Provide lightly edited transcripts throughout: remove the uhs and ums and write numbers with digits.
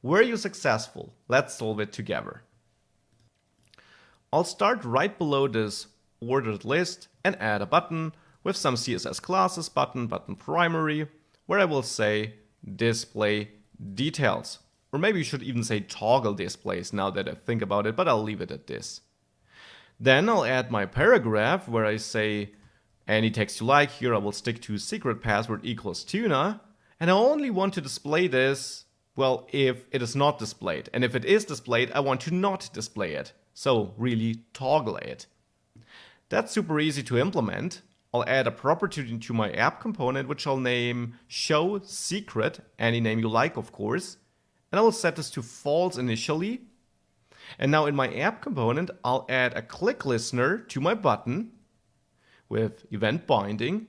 Were you successful? Let's solve it together. I'll start right below this ordered list and add a button with some CSS classes button primary, where I will say display details. Or maybe you should even say toggle displays now that I think about it, but I'll leave it at this. Then I'll add my paragraph where I say any text you like. Here I will stick to secret password equals tuna. And I only want to display this, well, if it is not displayed. And if it is displayed, I want to not display it. So really toggle it. That's super easy to implement. I'll add a property to my app component, which I'll name show secret, any name you like, of course. And I will set this to false initially. And now in my app component, I'll add a click listener to my button with event binding.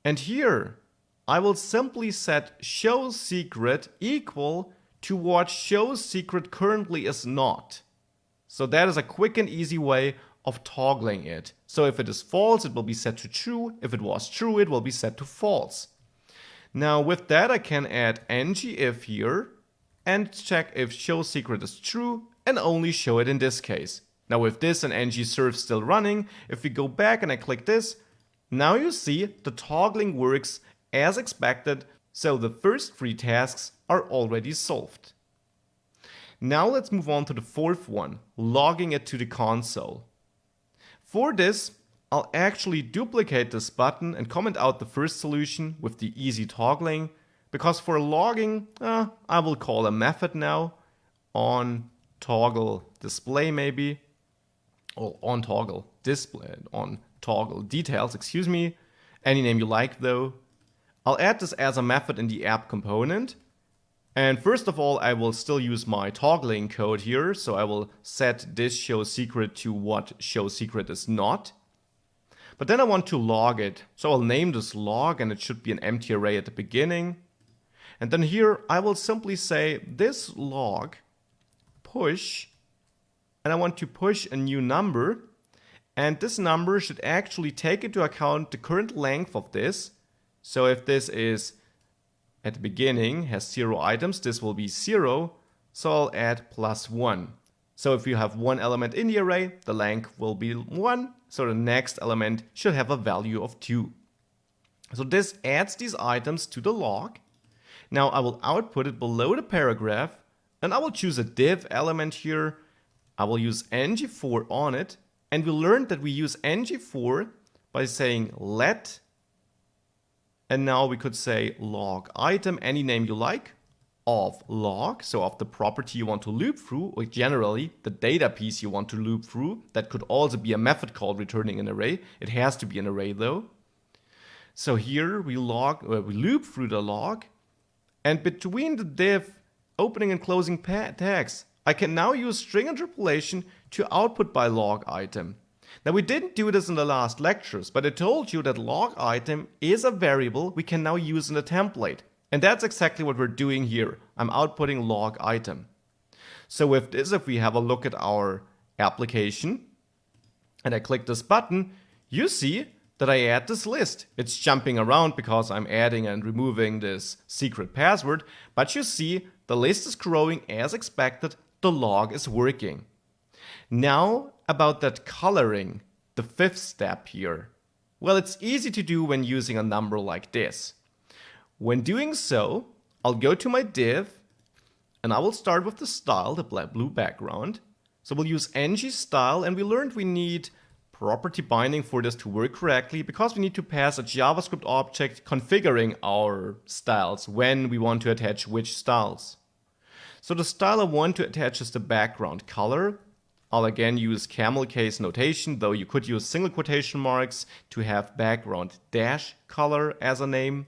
And here I will simply set show secret equal to what show secret currently is not. So that is a quick and easy way of toggling it. So if it is false, it will be set to true. If it was true, it will be set to false. Now with that, I can add ngIf here and check if show secret is true and only show it in this case. Now with this and ngServe still running, if we go back and I click this, now you see the toggling works as expected, so the first 3 tasks are already solved. Now let's move on to the fourth one, logging it to the console. For this, I'll actually duplicate this button and comment out the first solution with the easy toggling, because for logging, I will call a method now on toggle display maybe, or on toggle display, on toggle details, excuse me, any name you like though. I'll add this as a method in the app component. And first of all, I will still use my toggling code here. So I will set this show secret to what show secret is not. But then I want to log it. So I'll name this log and it should be an empty array at the beginning. And then here I will simply say this log push. And I want to push a new number. And this number should actually take into account the current length of this. So if this is at the beginning has 0 items, this will be 0. So I'll add +1. So if you have one element in the array, the length will be 1. So the next element should have a value of 2. So this adds these items to the log. Now I will output it below the paragraph and I will choose a div element here. I will use ngFor on it. And we learned that we use ngFor by saying let. And now we could say log item, any name you like, of log, so of the property you want to loop through, or generally the data piece you want to loop through. That could also be a method called returning an array. It has to be an array though. So here we loop through the log, and between the div opening and closing tags, I can now use string interpolation to output by log item. Now we didn't do this in the last lectures, but I told you that log item is a variable we can now use in the template. And that's exactly what we're doing here. I'm outputting log item. So with this, if we have a look at our application and I click this button, you see that I add this list. It's jumping around because I'm adding and removing this secret password, but you see the list is growing as expected, the log is working. Now about that coloring, the 5th step here. Well, it's easy to do when using a number like this. When doing so, I'll go to my div and I will start with the style, the blue background. So we'll use ngStyle, and we learned we need property binding for this to work correctly because we need to pass a JavaScript object configuring our styles when we want to attach which styles. So the style I want to attach is the background color. I'll again use camel case notation, though you could use single quotation marks to have background dash color as a name.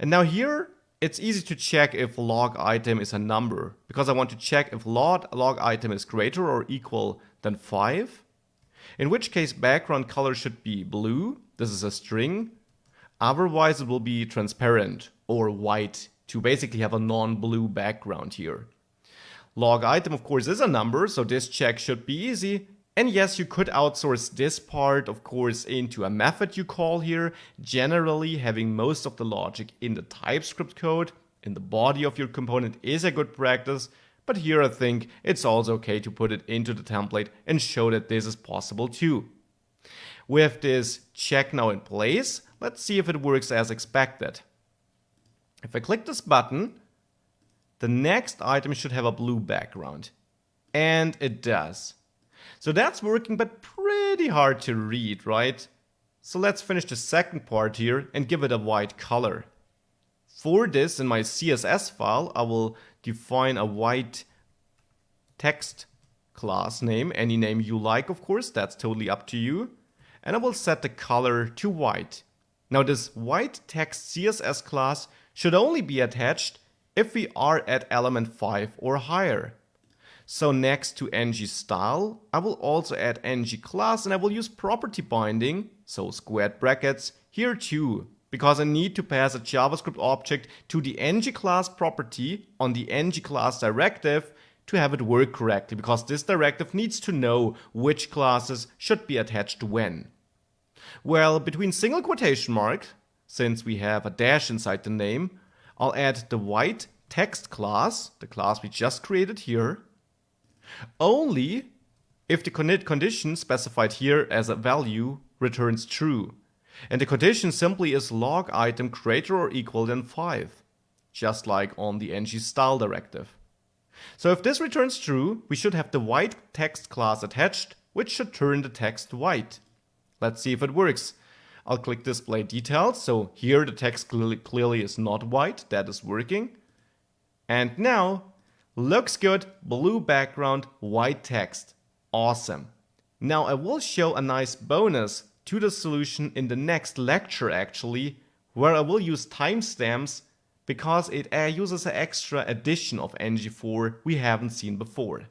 And now here, it's easy to check if log item is a number, because I want to check if log item is greater or equal than 5. In which case background color should be blue, this is a string. Otherwise it will be transparent or white to basically have a non-blue background here. Log item, of course, is a number, so this check should be easy. And yes, you could outsource this part, of course, into a method you call here, generally having most of the logic in the TypeScript code. in the body of your component is a good practice, but here I think it's also okay to put it into the template and show that this is possible too. With this check now in place, let's see if it works as expected. If I click this button, the next item should have a blue background. And it does. So that's working, but pretty hard to read, right? So let's finish the second part here and give it a white color. For this, in my CSS file, I will define a white text class name, any name you like, of course, that's totally up to you. And I will set the color to white. Now this white text CSS class should only be attached if we are at element 5 or higher. So next to ng-style, I will also add ng-class and I will use property binding, so squared brackets, here too, because I need to pass a JavaScript object to the ng-class property on the ng-class directive to have it work correctly, because this directive needs to know which classes should be attached when. Well, between single quotation marks, since we have a dash inside the name, I'll add the white text class, the class we just created here, only if the condition specified here as a value returns true. And the condition simply is log item greater or equal than 5, just like on the ng-style directive. So if this returns true, we should have the white text class attached, which should turn the text white. Let's see if it works. I'll click display details, so here the text clearly is not white, that is working. And now, looks good, blue background, white text. Awesome. Now I will show a nice bonus to the solution in the next lecture actually, where I will use timestamps because it uses an extra addition of ng4 we haven't seen before.